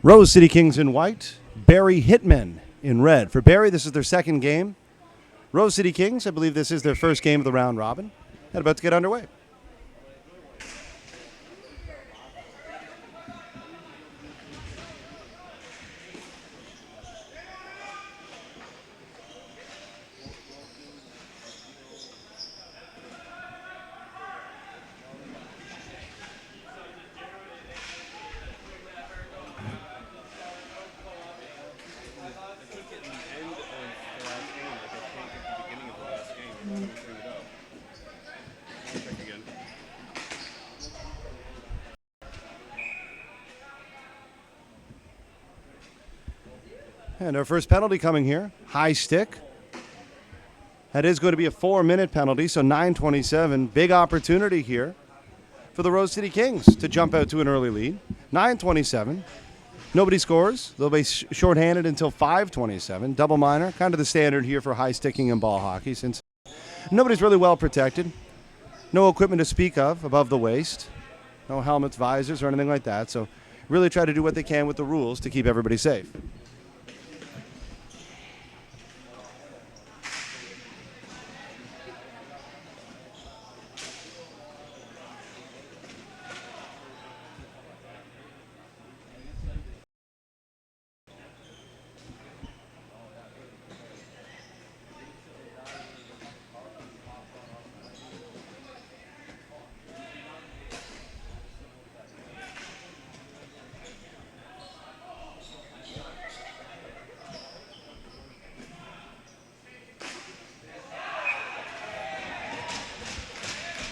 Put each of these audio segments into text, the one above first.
Rose City Kings in white, Barrie Hitmen in red. For Barrie, this is their second game. Rose City Kings, I believe this is their first game of the round robin. And about to get underway. And our first penalty coming here, high stick. That is going to be a 4-minute penalty, so 9:27. Big opportunity here for the Rose City Kings to jump out to an early lead. 9:27. Nobody scores. They'll be shorthanded until 5:27. Double minor, kind of the standard here for high sticking and ball hockey, since nobody's really well protected. No equipment to speak of above the waist. No helmets, visors, or anything like that. So really try to do what they can with the rules to keep everybody safe.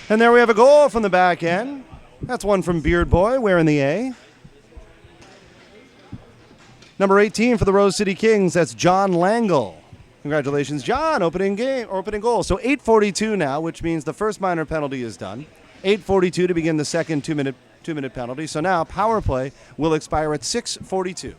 And there we have a goal from the back end. That's one from Beard Boy wearing the A. Number 18 for the Rose City Kings, that's John Langle. Congratulations, John, opening goal. So 8:42 now, which means the first minor penalty is done. 8:42 to begin the second two-minute penalty. So now power play will expire at 6:42.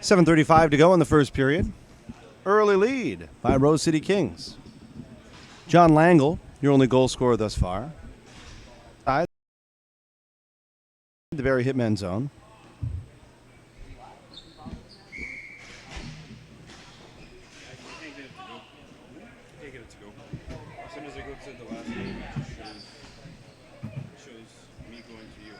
$7:35 to go in the first period. Early lead by Rose City Kings. John Langle, your only goal scorer thus far. The Barrie Hitmen zone. As soon as I go to the last game, it shows me going to you.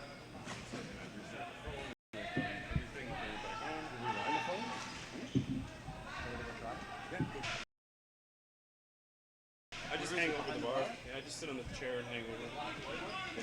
I just hang over the bar. Yeah, I just sit on the chair and hang over. Yeah.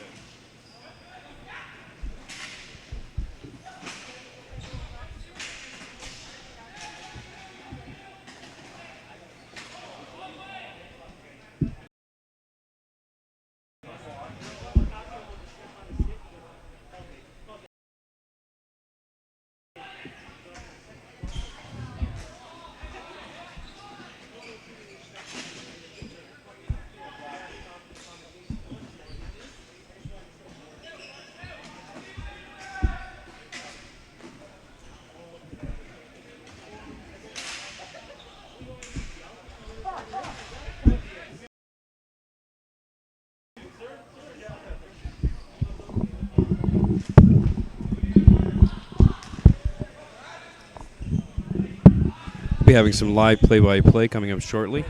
be having some live play-by-play coming up shortly.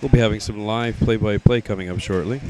We'll be having some live play-by-play coming up shortly.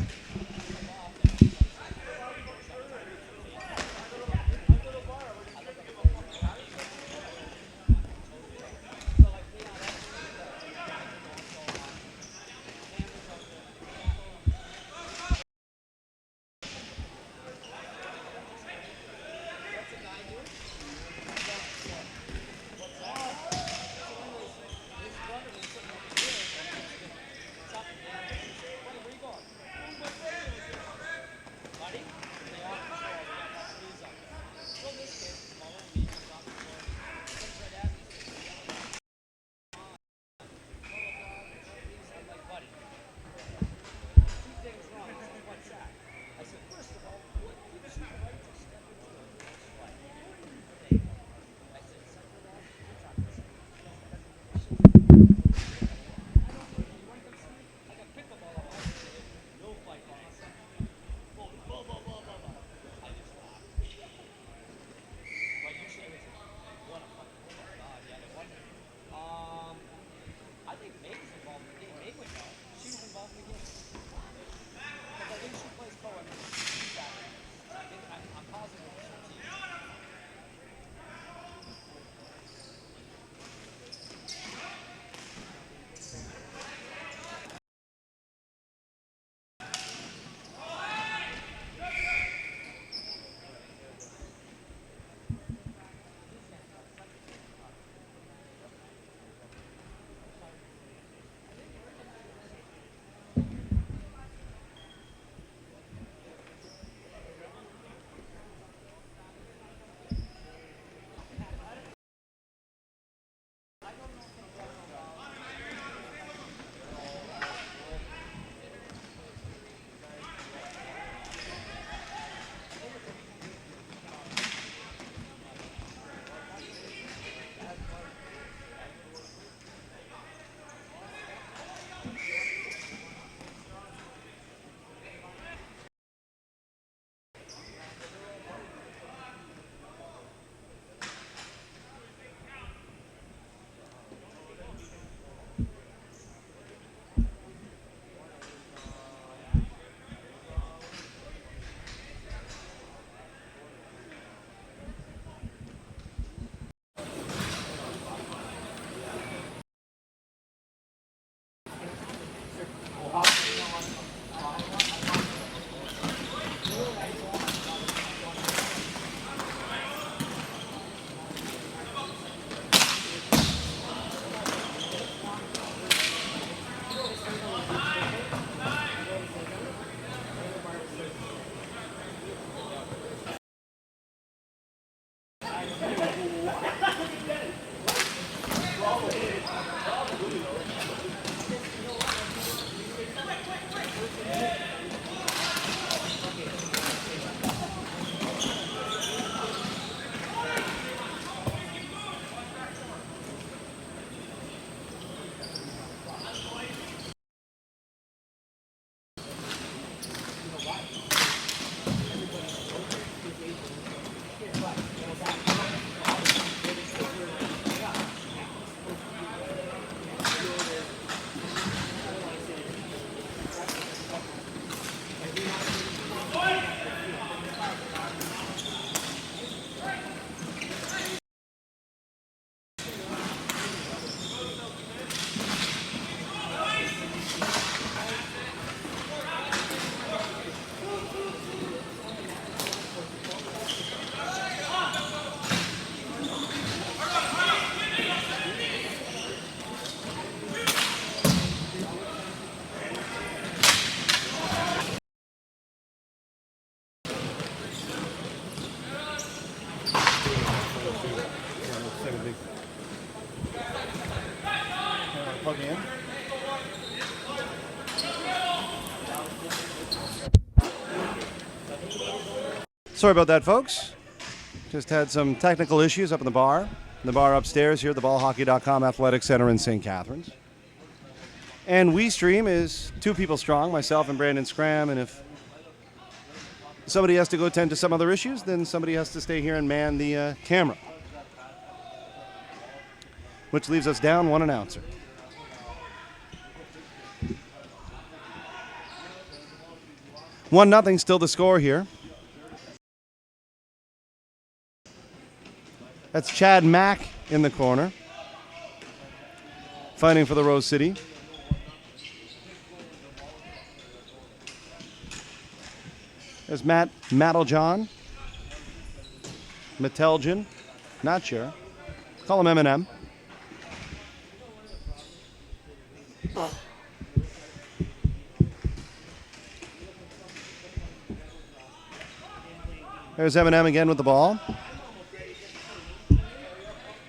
Plug in. Sorry about that, folks. Just had some technical issues up in the bar. The bar upstairs here at the ballhockey.com Athletic Center in St. Catharines. And WeeStream is 2 people strong, myself and Brandon Scram, and if somebody has to go tend to some other issues, then somebody has to stay here and man the camera. Which leaves us down 1 announcer. One nothing, still the score here. That's Chad Mack in the corner, fighting for the Rose City. There's Matt Mattlejohn. Matteljan. Not sure. Call him Eminem. There's Eminem again with the ball.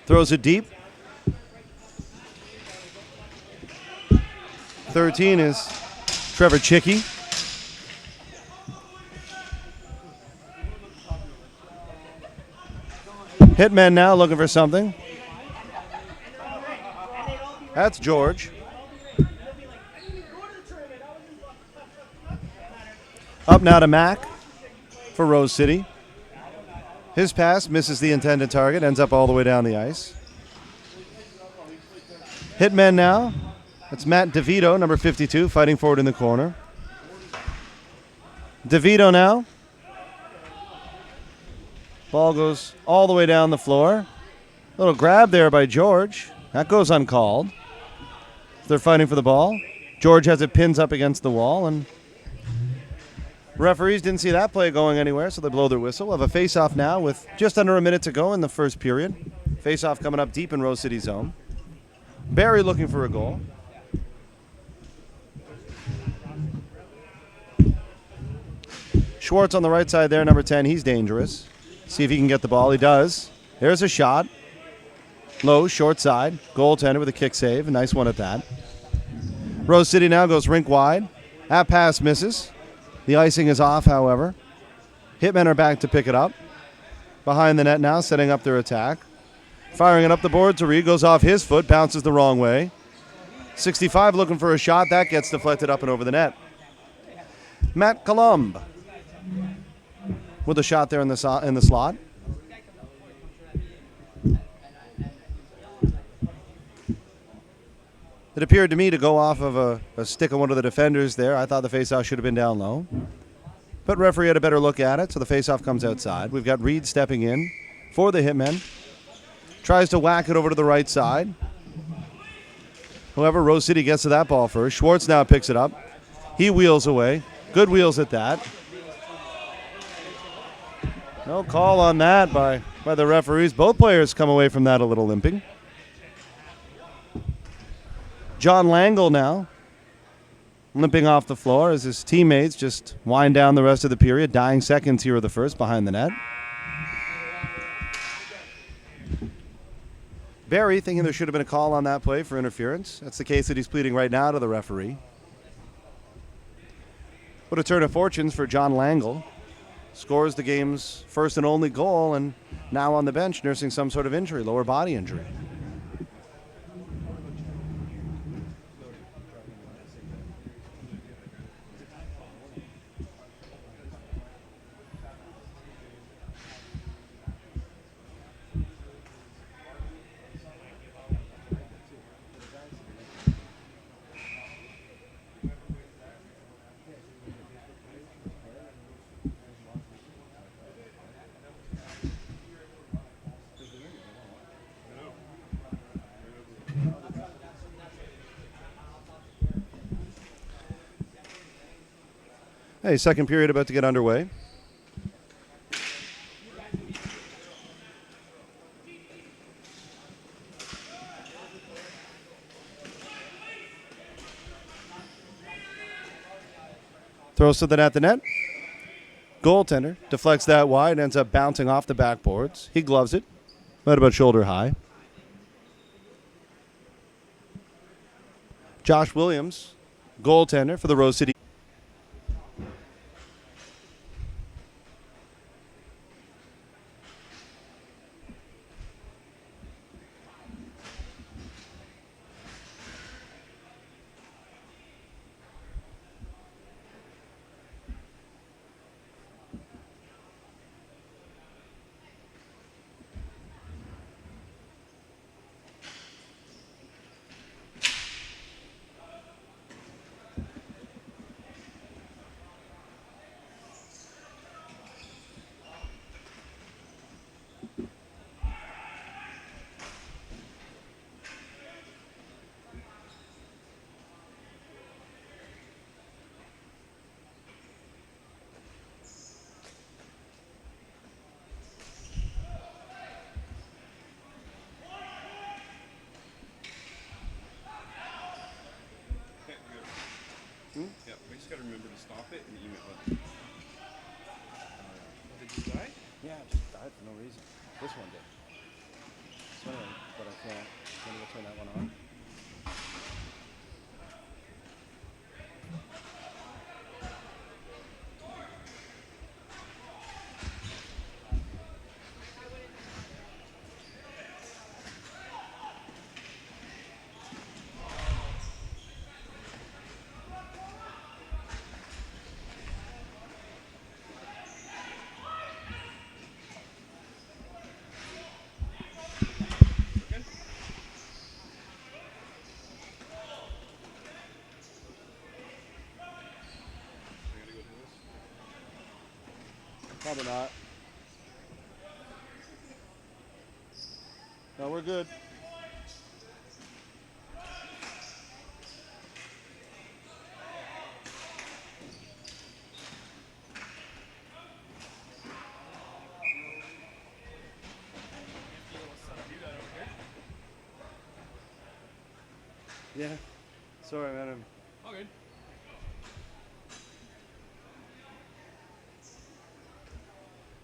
Throws it deep. 13 is Trevor Chicky. Hitmen now looking for something. That's George. Up now to Mack for Rose City. His pass misses the intended target, ends up all the way down the ice. Hitmen now. It's Matt DeVito, number 52, fighting forward in the corner. DeVito now. Ball goes all the way down the floor. Little grab there by George. That goes uncalled. They're fighting for the ball. George has it pins up against the wall, and referees didn't see that play going anywhere, so they blow their whistle. We'll have a face-off now with just under a minute to go in the first period. Face-off coming up deep in Rose City zone. Barrie looking for a goal. Schwartz on the right side there, number 10. He's dangerous. See if he can get the ball. He does. There's a shot. Low, short side. Goaltender with a kick save. A nice one at that. Rose City now goes rink wide. That pass misses. The icing is off, however. Hitmen are back to pick it up. Behind the net now, setting up their attack. Firing it up the board to Reed. Goes off his foot. Bounces the wrong way. 65 looking for a shot. That gets deflected up and over the net. Matt Colomb with a shot there in the slot. It appeared to me to go off of a stick of one of the defenders there. I thought the faceoff should have been down low. But referee had a better look at it, so the faceoff comes outside. We've got Reed stepping in for the Hitmen. Tries to whack it over to the right side. However, Rose City gets to that ball first. Schwartz now picks it up. He wheels away. Good wheels at that. No call on that by the referees. Both players come away from that a little limping. John Langle now limping off the floor as his teammates just wind down the rest of the period. Dying seconds here of the first behind the net. Barrie thinking there should have been a call on that play for interference. That's the case that he's pleading right now to the referee. What a turn of fortunes for John Langle. Scores the game's first and only goal, and now on the bench nursing some sort of injury, lower body injury. Hey, second period about to get underway. Throws something at the net. Goaltender deflects that wide, ends up bouncing off the backboards. He gloves it, right about shoulder high. Josh Williams, goaltender for the Rose City. just gotta remember to stop it and email it. Did you die? Yeah, it just died for no reason. This one did. So anyway, but I can't. Let me go turn that one on. Probably not. No, we're good. Yeah. Sorry, man. All good.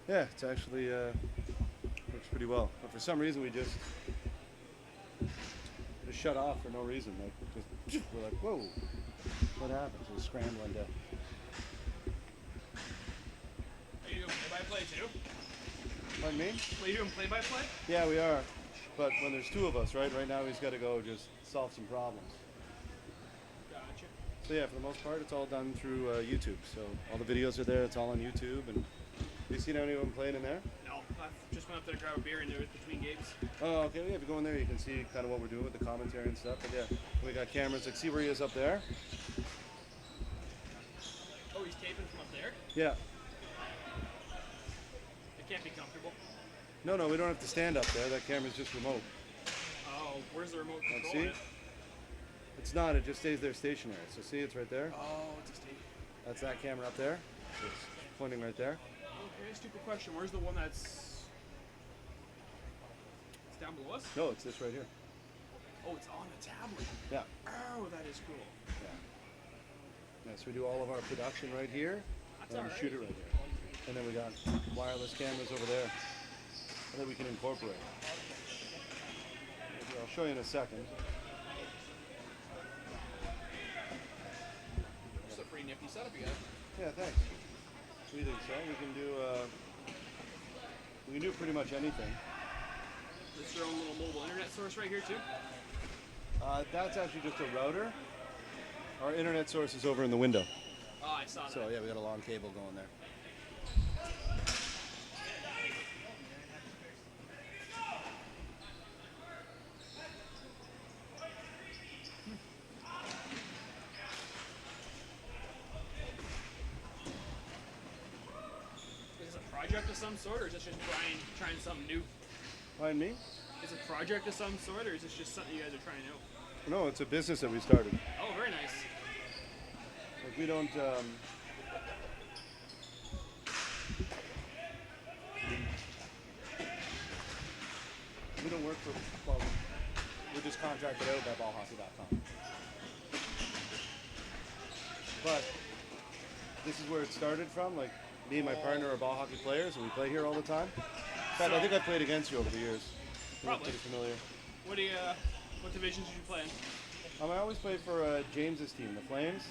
Yeah, it's actually works pretty well. But for some reason, we just shut off for no reason. Like, just we're like, whoa, what happened? So we're scrambling to. Are you doing play-by-play too? Pardon me? Are you doing play-by-play? Yeah, we are. But when there's two of us, right now he's got to go just solve some problems. Gotcha. So yeah, for the most part, it's all done through YouTube. So all the videos are there. It's all on YouTube. And have you seen anyone playing in there? No, I just went up there to grab a beer and do it between games. Oh, okay. Yeah, if you go in there, you can see kind of what we're doing with the commentary and stuff. But yeah, we got cameras. Like, see where he is up there? Oh, he's taping from up there? Yeah. It can't be comfortable. No, we don't have to stand up there. That camera's just remote. Oh, where's the remote Like, control? see? It's not. It just stays there stationary. So see, it's right there. Oh, it's a state. That's that camera up there. So it's pointing right there. Okay, stupid question. Where's the one that's... It's down below us? No, it's this right here. Oh, it's on a tablet. Yeah. Oh, that is cool. Yeah. So we do all of our production right here. That's And we alright. shoot it right here. And then we got wireless cameras over there that we can incorporate. I'll show you in a second. It's a pretty nifty setup you got. Yeah, thanks. We think so. We can do pretty much anything. Is your own little mobile internet source right here too? That's actually just a router. Our internet source is over in the window. Oh, I saw that. So yeah, we got a long cable going there. Is this a project of some sort, or is this just trying something new? Mind me? Is it a project of some sort, or is this just something you guys are trying out? No, it's a business that we started. Oh, very nice. Like we don't. We don't work for. Well, we're just contracted out by ballhockey.com. But this is where it started from. Like me and my partner are ball hockey players, and we play here all the time. In fact, I think I played against you over the years. You're Probably. pretty familiar. What divisions did you play in? I always play for James's team, the Flames.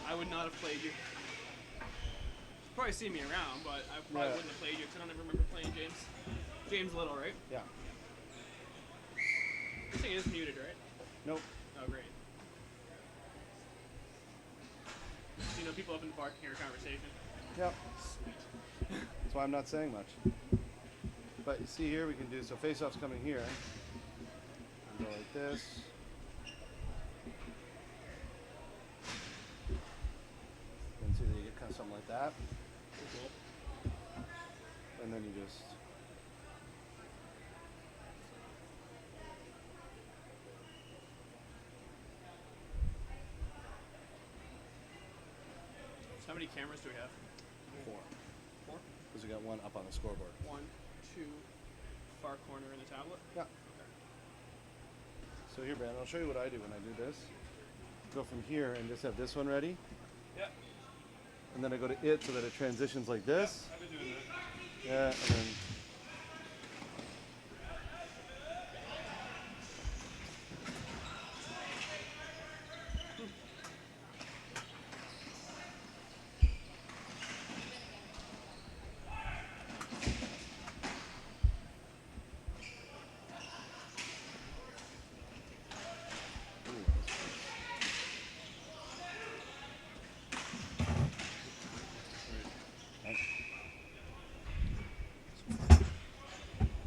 I would not have played you. You've probably seen me around, but I probably wouldn't have played you because I don't ever remember playing James. James Little, right? Yeah. This thing is muted, right? Nope. Oh, great. So, you know, people up in the bar can hear a conversation. Yep. Sweet. That's why I'm not saying much. But you see here, we can do, so face-off's coming here. Go like this. You can see that you get kind of something like that. Cool. And then you just... So how many cameras do we have? 4. 4? Because we got one up on the scoreboard. 1, 2, far corner in the tablet. Yeah. So here, Brandon, I'll show you what I do when I do this. Go from here and just have this one ready. Yeah. And then I go to it so that it transitions like this. I've been doing that. Yeah, and then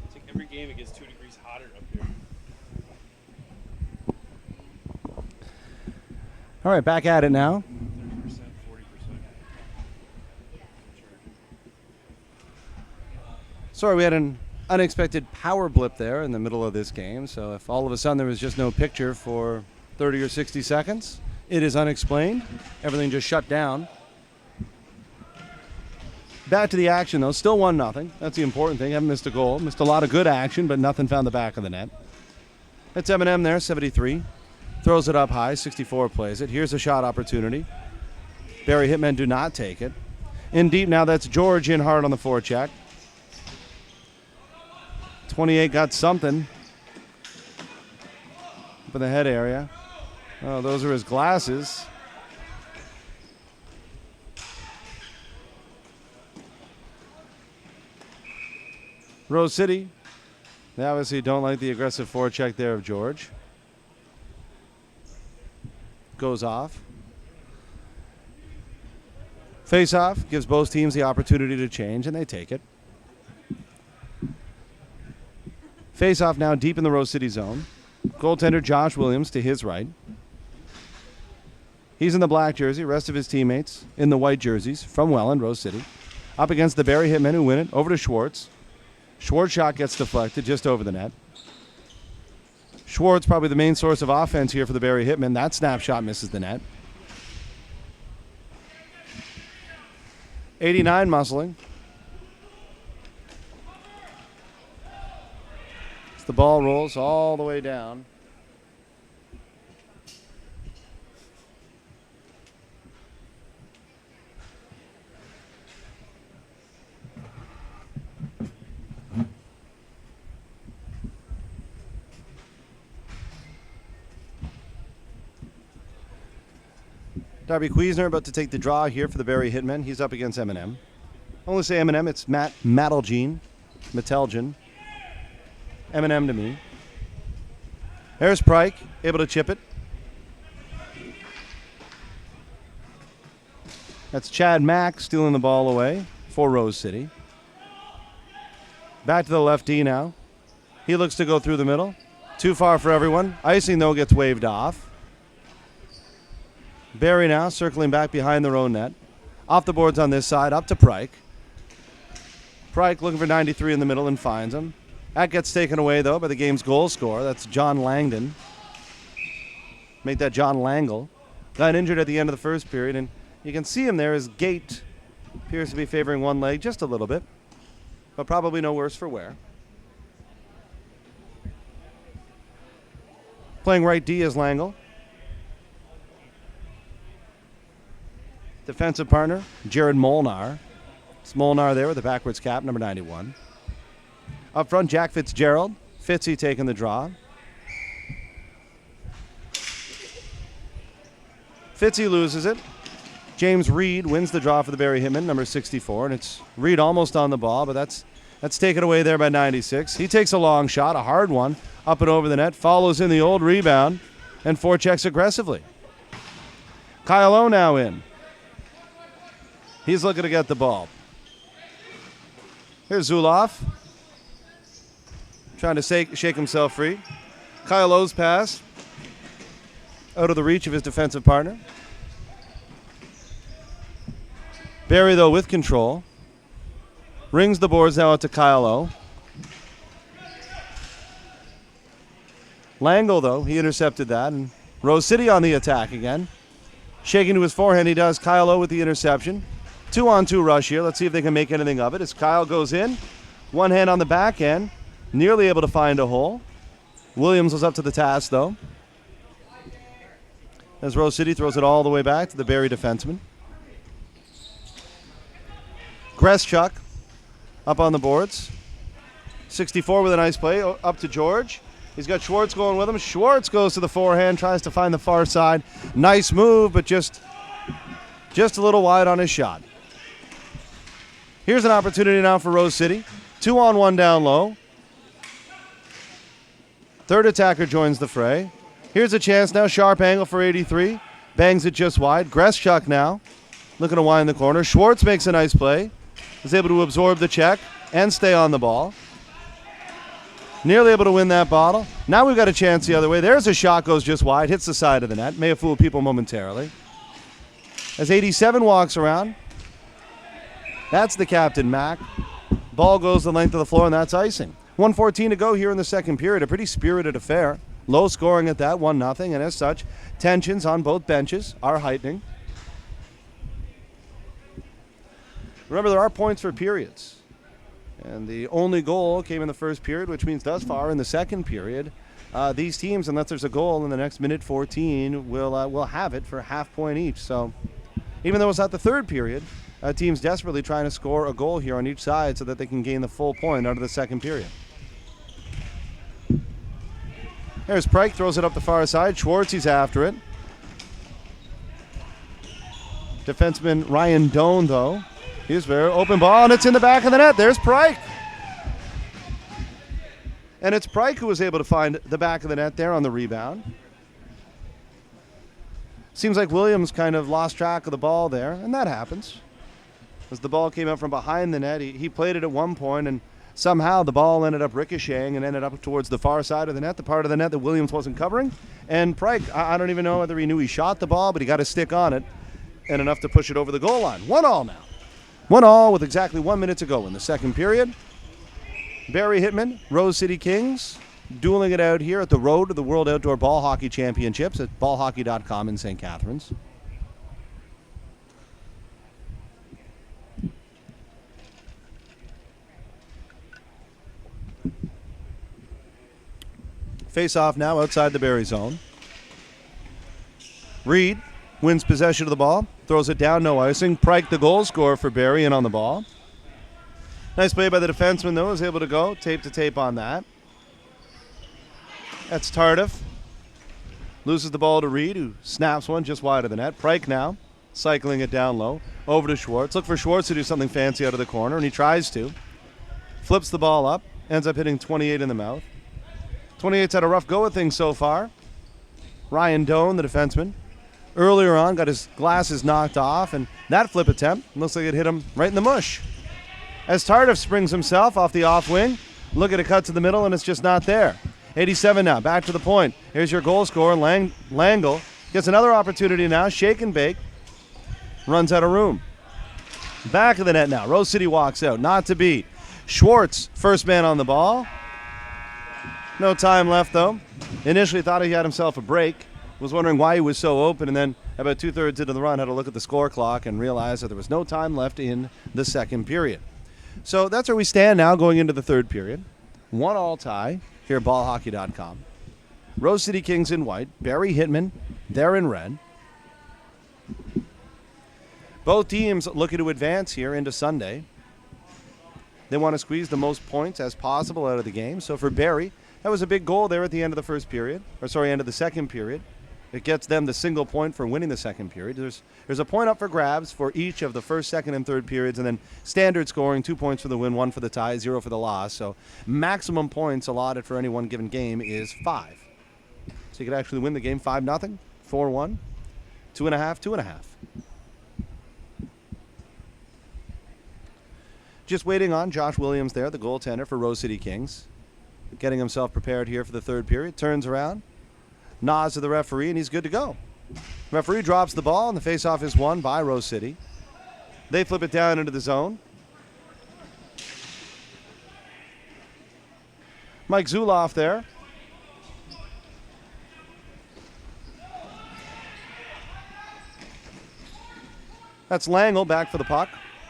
It's like every game it gets 2 degrees hotter up here. all right, back at it now. 30%, 40%. Sorry, we had an unexpected power blip there in the middle of this game. So if all of a sudden there was just no picture for 30 or 60 seconds, it is unexplained. Everything just shut down. Back to the action, though. Still 1-0. That's the important thing. Haven't missed a goal. Missed a lot of good action, but nothing found the back of the net. That's Eminem there, 73. Throws it up high. 64 plays it. Here's a shot opportunity. Barrie Hitmen do not take it. In deep now, that's George in hard on the forecheck. 28 got something up in the head area. Oh, those are his glasses. Rose City, they obviously don't like the aggressive forecheck there of George. Goes off. Face-off gives both teams the opportunity to change, and they take it. Face-off now deep in the Rose City zone. Goaltender Josh Williams to his right. He's in the black jersey. Rest of his teammates in the white jerseys from Welland, Rose City. Up against the Barrie Hitmen who win it. Over to Schwartz. Schwartz shot gets deflected just over the net. Schwartz probably the main source of offense here for the Barrie Hitmen. That snapshot misses the net. 89 muscling. As the ball rolls all the way down. Darby Cuisner about to take the draw here for the Barrie Hitmen. He's up against Eminem. I only say Eminem, it's Matt Metelgen. Eminem to me. There's Pryke, able to chip it. That's Chad Mack stealing the ball away for Rose City. Back to the left D now. He looks to go through the middle. Too far for everyone. Icing, though, gets waved off. Barrie now circling back behind their own net. Off the boards on this side, up to Pryke. Pryke looking for 93 in the middle and finds him. That gets taken away, though, by the game's goal scorer. That's John Langdon. Make that John Langle. Got injured at the end of the first period, and you can see him there. His gait appears to be favoring one leg just a little bit, but probably no worse for wear. Playing right D is Langle. Defensive partner, Jared Molnar. It's Molnar there with the backwards cap, number 91. Up front, Jack Fitzgerald. Fitzy taking the draw. Fitzy loses it. James Reed wins the draw for the Barrie Hitmen, number 64. And it's Reed almost on the ball, but that's taken away there by 96. He takes a long shot, a hard one, up and over the net, follows in the old rebound, and forechecks aggressively. Kyle O now in. He's looking to get the ball. Here's Zuloff. Trying to shake himself free. Kyle O's pass. Out of the reach of his defensive partner. Barrie, though, with control. Rings the boards now out to Kyle O. Langle, though, he intercepted that. And Rose City on the attack again. Shaking to his forehand, he does. Kyle O with the interception. 2-on-2 rush here. Let's see if they can make anything of it as Kyle goes in. One hand on the back end. Nearly able to find a hole. Williams was up to the task, though. As Rose City throws it all the way back to the Barrie defenseman. Greschuk up on the boards. 64 with a nice play. Up to George. He's got Schwartz going with him. Schwartz goes to the forehand, tries to find the far side. Nice move, but just a little wide on his shot. Here's an opportunity now for Rose City. 2-on-1 down low. Third attacker joins the fray. Here's a chance now. Sharp angle for 83. Bangs it just wide. Greschuk now looking to wind the corner. Schwartz makes a nice play. Is able to absorb the check and stay on the ball. Nearly able to win that bottle. Now we've got a chance the other way. There's a shot, goes just wide, hits the side of the net. May have fooled people momentarily. As 87 walks around, that's the captain, Mac. Ball goes the length of the floor, and that's icing. 1:14 to go here in the second period. A pretty spirited affair. Low scoring at that, 1-0, and as such, tensions on both benches are heightening. Remember, there are points for periods. And the only goal came in the first period, which means thus far in the second period, these teams, unless there's a goal in the next minute 14, will have it for half point each. So even though it's not the third period, teams desperately trying to score a goal here on each side so that they can gain the full point out of the second period. There's Pryke, throws it up the far side. Schwartz, he's after it. Defenseman Ryan Doan, though. He's very open ball, and it's in the back of the net. There's Pryke. And it's Pryke who was able to find the back of the net there on the rebound. Seems like Williams kind of lost track of the ball there, and that happens. As the ball came out from behind the net, he played it at one point, and somehow the ball ended up ricocheting and ended up towards the far side of the net, the part of the net that Williams wasn't covering. And Pryke, I don't even know whether he knew he shot the ball, but he got a stick on it, and enough to push it over the goal line. 1-1 now. 1-1 with exactly 1 minute to go in the second period. Barrie Hitmen, Rose City Kings, dueling it out here at the road to the World Outdoor Ball Hockey Championships at ballhockey.com in St. Catharines. Face off now outside the Barrie zone. Reed wins possession of the ball, throws it down, no icing. Pryke, the goal scorer for Barrie, in on the ball. Nice play by the defenseman, though, is able to go tape to tape on that. That's Tardif. Loses the ball to Reed, who snaps one just wide of the net. Pryke now cycling it down low. Over to Schwartz. Look for Schwartz to do something fancy out of the corner, and he tries to. Flips the ball up. Ends up hitting 28 in the mouth. 28's had a rough go of things so far. Ryan Doan, the defenseman, earlier on got his glasses knocked off, and that flip attempt looks like it hit him right in the mush. As Tardif springs himself off the off wing, look at a cut to the middle, and it's just not there. 87 now, back to the point. Here's your goal scorer, Langle. Gets another opportunity now, shake and bake. Runs out of room. Back of the net now, Rose City walks out, not to beat. Schwartz, first man on the ball. No time left, though. Initially thought he had himself a break. Was wondering why he was so open, and then about two-thirds into the run had a look at the score clock and realized that there was no time left in the second period. So that's where we stand now going into the third period. 1-1 tie here at ballhockey.com. Rose City Kings in white. Barrie Hitmen, they're in red. Both teams looking to advance here into Sunday. They want to squeeze the most points as possible out of the game. So for Barrie, that was a big goal there at the end of the end of the second period. It gets them the single point for winning the second period. There's a point up for grabs for each of the first, second, and third periods, and then standard scoring, 2 points for the win, 1 for the tie, 0 for the loss. So maximum points allotted for any one given game is 5. So you could actually win the game 5-0, 4-1, 2.5, 2.5. Just waiting on Josh Williams there, the goaltender for Rose City Kings. Getting himself prepared here for the third period. Turns around, nods to the referee, and he's good to go. Referee drops the ball, and the faceoff is won by Rose City. They flip it down into the zone. Mike Zuloff there. That's Langle back for the puck.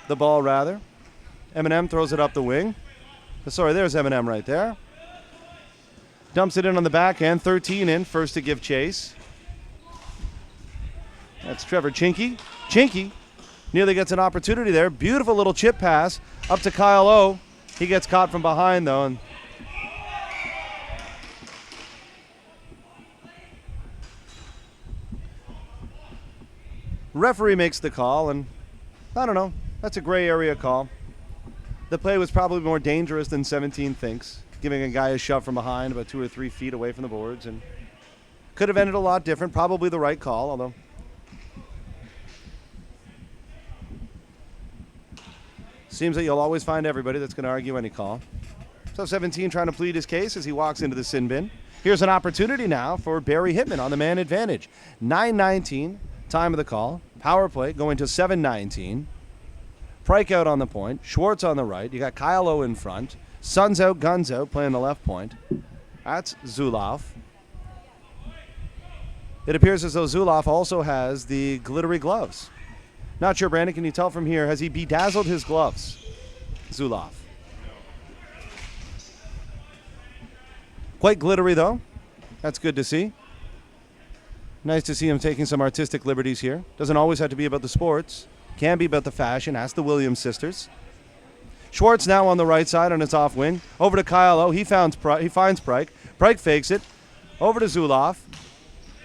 The ball, rather. Eminem throws it up the wing. Sorry, there's Eminem right there. Dumps it in on the backhand. 13 in, first to give chase. That's Trevor Chinky. Chinky Nearly gets an opportunity there. Beautiful little chip pass up to Kyle O. He gets caught from behind, though. And referee makes the call, and I don't know. That's a gray area call. The play was probably more dangerous than 17 thinks, giving a guy a shove from behind about 2 or 3 feet away from the boards, and could have ended a lot different. Probably the right call, although seems that you'll always find everybody that's going to argue any call. So 17 trying to plead his case as he walks into the sin bin. Here's an opportunity now for Barrie Hitmen on the man advantage. 9:19, time of the call. Power play going to 7:19. Pryke out on the point. Schwartz on the right. You got Kyle O in front. Suns out, guns out, playing the left point. That's Zulauf. It appears as though Zulauf also has the glittery gloves. Not sure, Brandon, can you tell from here, has he bedazzled his gloves? Zulauf. Quite glittery, though. That's good to see. Nice to see him taking some artistic liberties here. Doesn't always have to be about the sports. Can be about the fashion. Ask the Williams sisters. Schwartz now on the right side on his off wing. Over to Kyle O. He finds Pryke. Pryke fakes it. Over to Zulauf.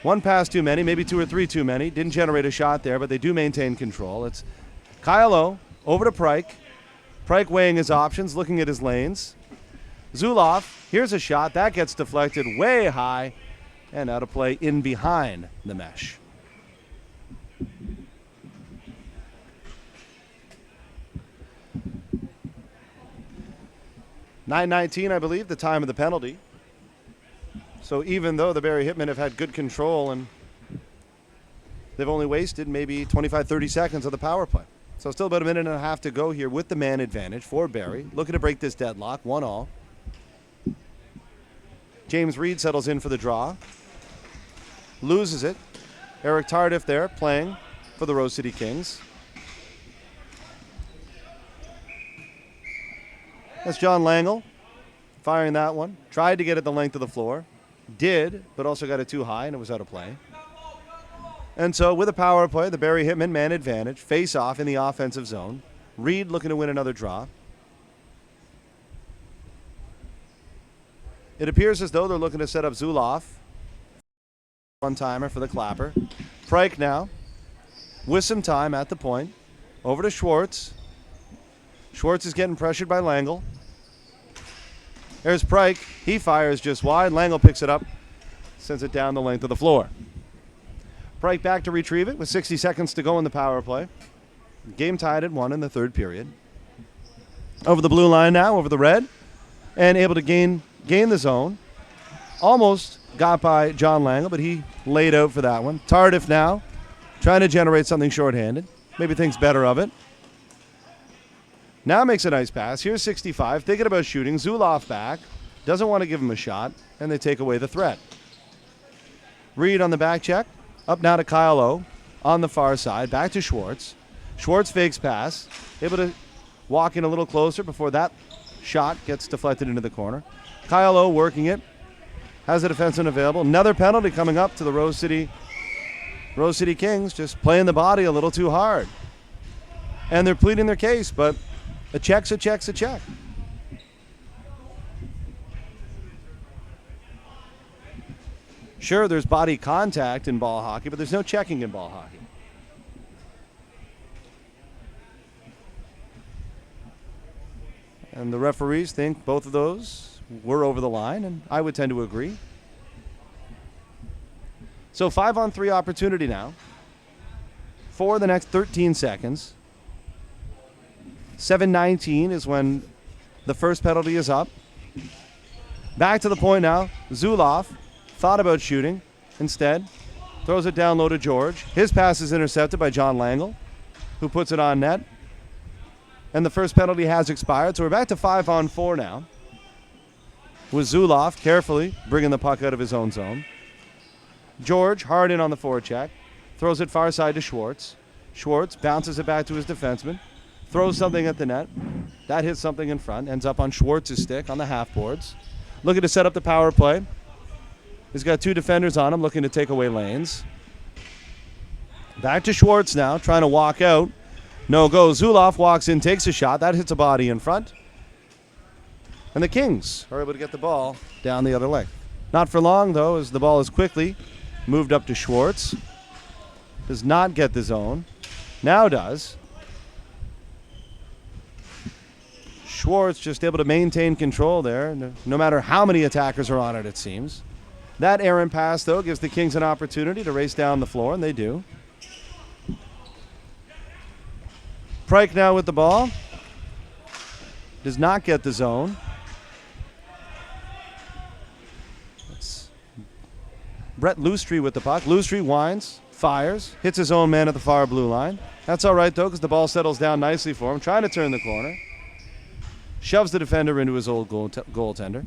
One pass too many, maybe 2 or 3 too many. Didn't generate a shot there, but they do maintain control. It's Kyle O. Over to Pryke. Pryke weighing his options, looking at his lanes. Zulauf, here's a shot. That gets deflected way high and out of play in behind the mesh. $9:19, I believe, the time of the penalty. So even though the Barrie Hitmen have had good control and they've only wasted maybe 25, 30 seconds of the power play. So still about a minute and a half to go here with the man advantage for Barrie. Looking to break this deadlock, 1-all. James Reed settles in for the draw. Loses it. Eric Tardif there playing for the Rose City Kings. That's John Langle firing that one. Tried to get it the length of the floor. Did, but also got it too high, and it was out of play. And so with a power play, the Barrie Hitmen man advantage, face off in the offensive zone. Reed looking to win another draw. It appears as though they're looking to set up Zulauf. One-timer for the clapper. Pryke now with some time at the point. Over to Schwartz. Schwartz is getting pressured by Langle. There's Pryke. He fires just wide. Langle picks it up, sends it down the length of the floor. Pryke back to retrieve it with 60 seconds to go in the power play. Game tied at 1 in the third period. Over the blue line now, over the red, and able to gain the zone. Almost got by John Langle, but he laid out for that one. Tardif now, trying to generate something shorthanded. Maybe thinks better of it. Now makes a nice pass. Here's 65, thinking about shooting. Zulauf back, doesn't want to give him a shot, and they take away the threat. Reed on the back check. Up now to Kyle O. On the far side, back to Schwartz. Schwartz fakes pass, able to walk in a little closer before that shot gets deflected into the corner. Kyle O working it, has a defenseman available. Another penalty coming up to the Rose City Kings, just playing the body a little too hard. And they're pleading their case, but a check's a check's a check. Sure, there's body contact in ball hockey, but there's no checking in ball hockey. And the referees think both of those were over the line, and I would tend to agree. So 5-on-3 opportunity now for the next 13 seconds. 7:19 is when the first penalty is up. Back to the point now. Zulauf thought about shooting. Instead, throws it down low to George. His pass is intercepted by John Langle, who puts it on net. And the first penalty has expired, so we're back to 5-on-4 now. With Zulauf carefully bringing the puck out of his own zone. George hard in on the forecheck. Throws it far side to Schwartz. Schwartz bounces it back to his defenseman. Throws something at the net. That hits something in front. Ends up on Schwartz's stick on the half boards. Looking to set up the power play. He's got 2 defenders on him looking to take away lanes. Back to Schwartz now, trying to walk out. No go. Zuloff walks in, takes a shot. That hits a body in front. And the Kings are able to get the ball down the other leg. Not for long, though, as the ball is quickly moved up to Schwartz. Does not get the zone. Now does. Schwartz just able to maintain control there, no matter how many attackers are on it, it seems. That errant pass, though, gives the Kings an opportunity to race down the floor, and they do. Pryke now with the ball. Does not get the zone. It's Brett WeeStreem with the puck. WeeStreem winds, fires, hits his own man at the far blue line. That's all right, though, because the ball settles down nicely for him, trying to turn the corner. Shoves the defender into his old goaltender.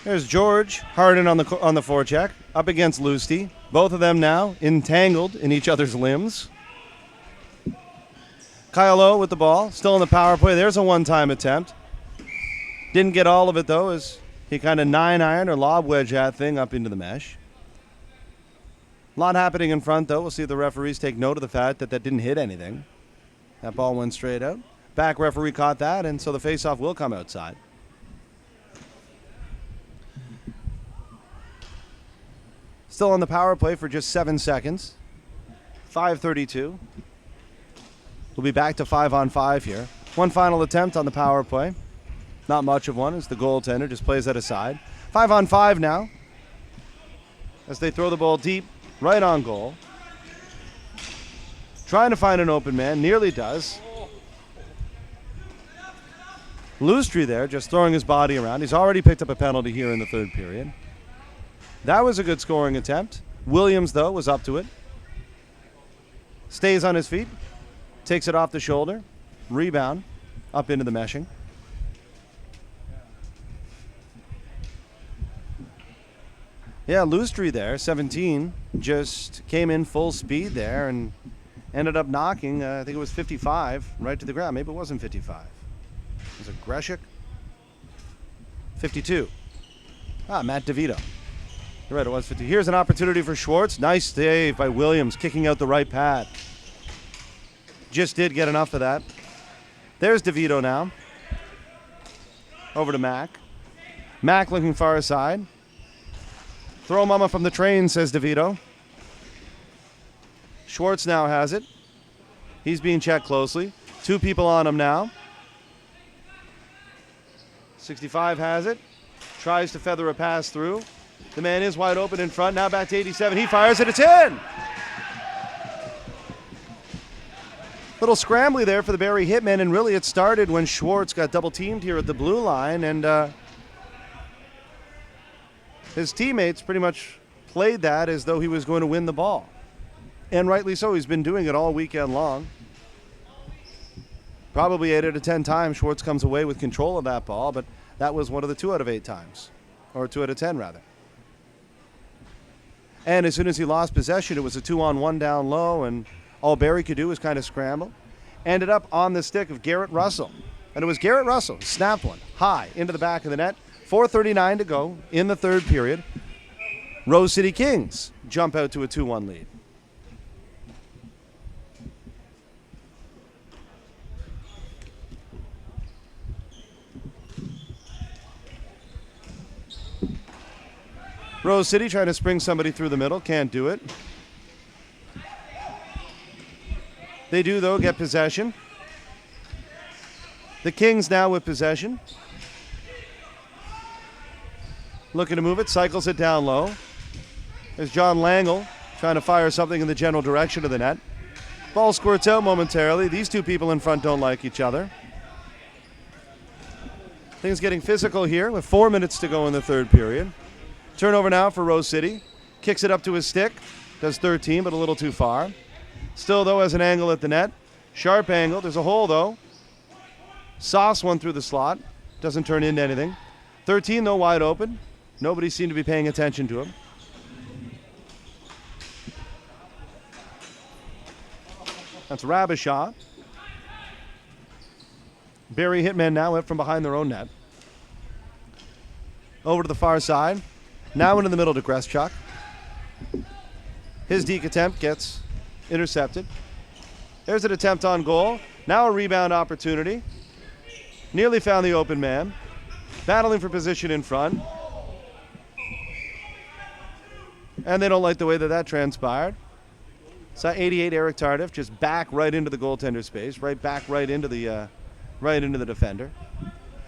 There's George Harden on the forecheck, up against Lusty. Both of them now entangled in each other's limbs. Kyle O with the ball, still in the power play. There's a one-time attempt. Didn't get all of it, though, as he kind of 9-iron or lob wedge that thing up into the mesh. A lot happening in front, though. We'll see if the referees take note of the fact that that didn't hit anything. That ball went straight out. Back referee caught that, and so the faceoff will come outside. Still on the power play for just 7 seconds. 5:32. We'll be back to 5-on-5 here. One final attempt on the power play. Not much of one as the goaltender just plays that aside. 5-on-5 now as they throw the ball deep right on goal. Trying to find an open man. Nearly does. WeeStreem there just throwing his body around. He's already picked up a penalty here in the third period. That was a good scoring attempt. Williams, though, was up to it. Stays on his feet. Takes it off the shoulder. Rebound. Up into the meshing. Yeah, WeeStreem there, 17, just came in full speed there and ended up knocking, I think it was 55, right to the ground. Maybe it wasn't 55. Was it Greshik? 52. Matt DeVito. You're right, it was 50. Here's an opportunity for Schwartz. Nice save by Williams, kicking out the right pad. Just did get enough of that. There's DeVito now. Over to Mac. Mac looking far aside. Throw mama from the train, says DeVito. Schwartz now has it. He's being checked closely. Two people on him now. 65 has it. Tries to feather a pass through. The man is wide open in front. Now back to 87. He fires it. It's in! Little scrambly there for the Barrie Hitmen, and really it started when Schwartz got double-teamed here at the blue line, and his teammates pretty much played that as though he was going to win the ball. And rightly so. He's been doing it all weekend long. Probably 8 out of 10 times Schwartz comes away with control of that ball, but that was one of the 2 out of 8 times. Or 2 out of 10, rather. And as soon as he lost possession, it was a 2-on-1 down low, and all Barrie could do was kind of scramble. Ended up on the stick of Garrett Russell. And it was Garrett Russell who snapped one high into the back of the net. 4:39 to go in the third period. Rose City Kings jump out to a 2-1 lead. Rose City trying to spring somebody through the middle. Can't do it. They do, though, get possession. The Kings now with possession. Looking to move it. Cycles it down low. There's John Langle trying to fire something in the general direction of the net. Ball squirts out momentarily. These two people in front don't like each other. Things getting physical here with 4 minutes to go in the third period. Turnover now for Rose City. Kicks it up to his stick. Does 13, but a little too far. Still, though, has an angle at the net. Sharp angle. There's a hole, though. Sauce one through the slot. Doesn't turn into anything. 13, though, wide open. Nobody seemed to be paying attention to him. That's Rabishaw. Barrie Hitmen now went from behind their own net. Over to the far side. Now into the middle to Greschuk. His deke attempt gets intercepted. There's an attempt on goal. Now a rebound opportunity. Nearly found the open man. Battling for position in front. And they don't like the way that transpired. So 88 Eric Tardif just back right into the goaltender space. Right into the defender.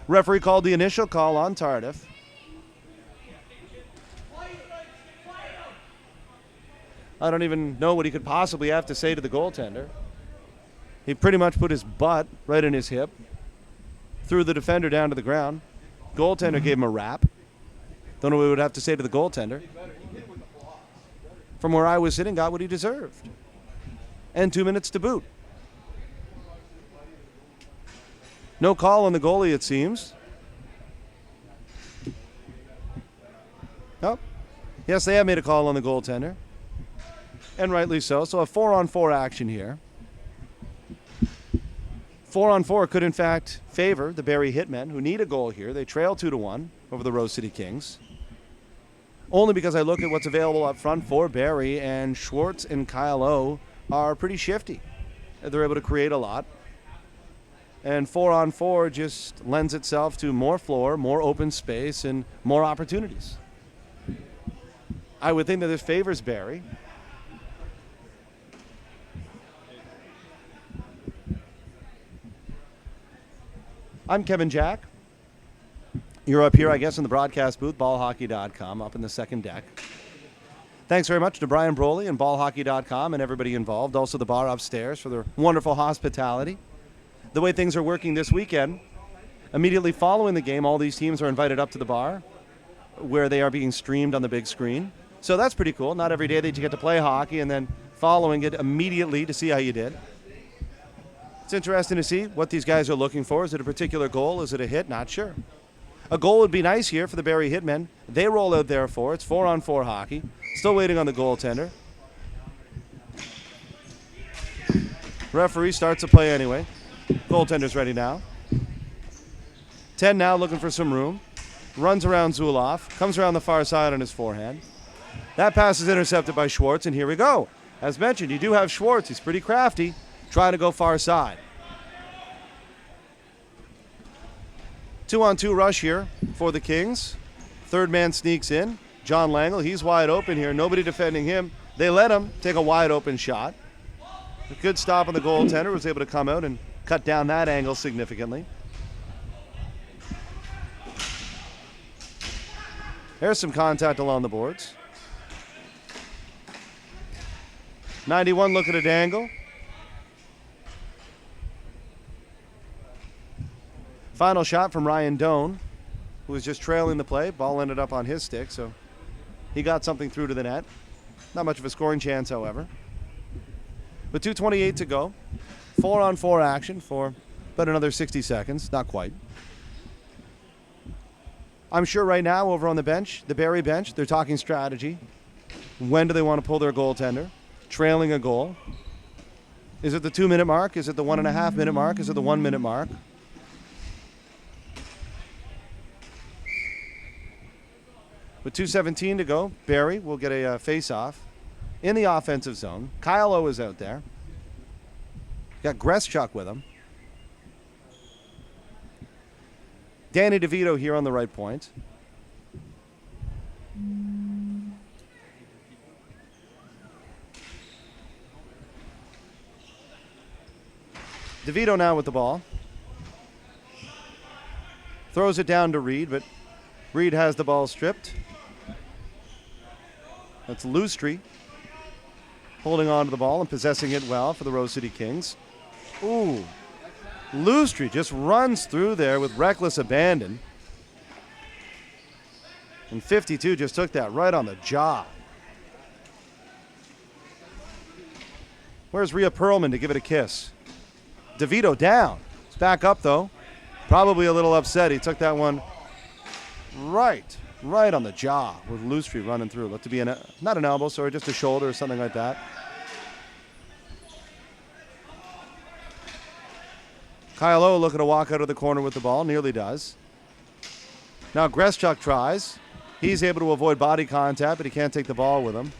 Referee called the initial call on Tardif. I don't even know what he could possibly have to say to the goaltender. He pretty much put his butt right in his hip, threw the defender down to the ground. Goaltender gave him a wrap. Don't know what he would have to say to the goaltender. From where I was sitting, got what he deserved. And 2 minutes to boot. No call on the goalie, it seems. Oh, yes, they have made a call on the goaltender. And rightly so. So a 4-on-4 action here. 4-on-4 could, in fact, favor the Barrie Hitmen, who need a goal here. They trail 2-1 over the Rose City Kings. Only because I look at what's available up front for Barrie, and Schwartz and Kyle O are pretty shifty. They're able to create a lot. And 4-on-4 just lends itself to more floor, more open space, and more opportunities. I would think that this favors Barrie. I'm Kevin Jack. You're up here, I guess, in the broadcast booth, ballhockey.com, up in the second deck. Thanks very much to Brian Broly and ballhockey.com and everybody involved, also the bar upstairs for their wonderful hospitality. The way things are working this weekend, immediately following the game, all these teams are invited up to the bar where they are being streamed on the big screen. So that's pretty cool. Not every day that you get to play hockey and then following it immediately to see how you did. It's interesting to see what these guys are looking for. Is it a particular goal? Is it a hit? Not sure. A goal would be nice here for the Barrie Hitmen. They roll out there for it. It's 4-on-4 hockey. Still waiting on the goaltender. Referee starts to play anyway. Goaltender's ready now. 10 now looking for some room. Runs around Zuloff. Comes around the far side on his forehand. That pass is intercepted by Schwartz, and here we go. As mentioned, you do have Schwartz. He's pretty crafty. Trying to go far side. 2-on-2 rush here for the Kings. Third man sneaks in. John Langle, he's wide open here. Nobody defending him. They let him take a wide open shot. A good stop on the goaltender. Was able to come out and cut down that angle significantly. There's some contact along the boards. 91 looking at angle. Final shot from Ryan Doan, who was just trailing the play. Ball ended up on his stick, so he got something through to the net. Not much of a scoring chance, however. With 2:28 to go, 4-on-4 action for about another 60 seconds. Not quite. I'm sure right now over on the bench, the Barrie bench, they're talking strategy. When do they want to pull their goaltender? Trailing a goal. Is it the 2-minute mark? Is it the 1.5-minute mark? Is it the 1-minute mark? With 2:17 to go, Barrie will get a face-off in the offensive zone. Kyle O is out there. Got Greschuk with him. Danny DeVito here on the right point. DeVito now with the ball. Throws it down to Reed, but Reed has the ball stripped. That's Lustri holding on to the ball and possessing it well for the Rose City Kings. Ooh. WeeStreem just runs through there with reckless abandon. And 52 just took that right on the jaw. Where's Rhea Perlman to give it a kiss? DeVito down. It's back up, though. Probably a little upset. He took that one right on the jaw with WeeStreem running through. Looked to be not an elbow, sorry, just a shoulder or something like that. Kyle O looking to walk out of the corner with the ball. Nearly does. Now Greschuk tries. He's able to avoid body contact, but he can't take the ball with him.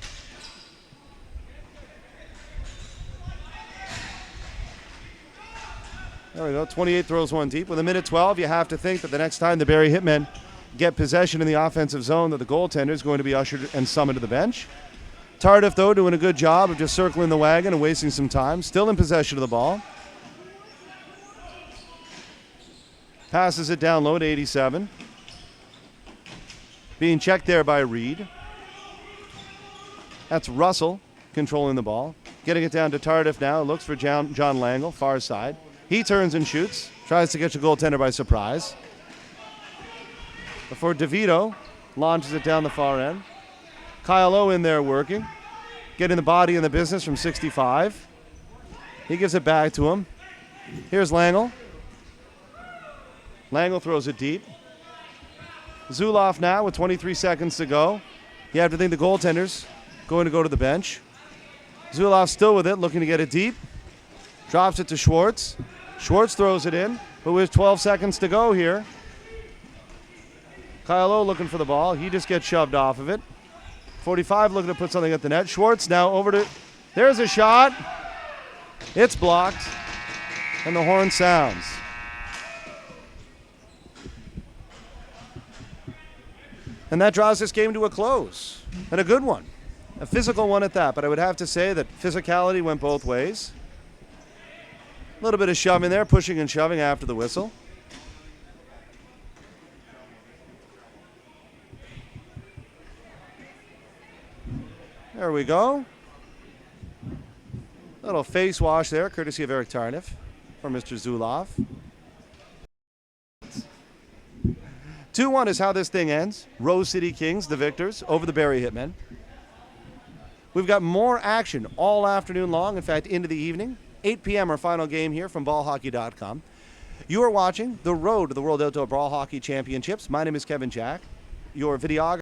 There we go. 28 throws one deep. With a minute 12, you have to think that the next time the Barrie Hitmen get possession in the offensive zone, that the goaltender is going to be ushered and summoned to the bench. Tardif, though, doing a good job of just circling the wagon and wasting some time. Still in possession of the ball. Passes it down low to 87. Being checked there by Reed. That's Russell controlling the ball. Getting it down to Tardif now. Looks for John Langle, far side. He turns and shoots. Tries to catch the goaltender by surprise. Before DeVito launches it down the far end. Kyle O in there working. Getting the body in the business from 65. He gives it back to him. Here's Langle. Langle throws it deep. Zulauf now with 23 seconds to go. You have to think the goaltender's going to go to the bench. Zulauf still with it, looking to get it deep. Drops it to Schwartz. Schwartz throws it in, but with 12 seconds to go here. Kyle O looking for the ball. He just gets shoved off of it. 45 looking to put something at the net. Schwartz now over to... There's a shot. It's blocked. And the horn sounds. And that draws this game to a close. And a good one. A physical one at that. But I would have to say that physicality went both ways. A little bit of shoving there, pushing and shoving after the whistle. There we go. Little face wash there, courtesy of Eric Tarniff for Mr. Zulauf. 2-1 is how this thing ends. Rose City Kings, the victors, over the Barrie Hitmen. We've got more action all afternoon long, in fact, into the evening. 8 p.m. our final game here from ballhockey.com. You are watching the road to the World Outdoor Brawl Hockey Championships. My name is Kevin Jack, your videographer.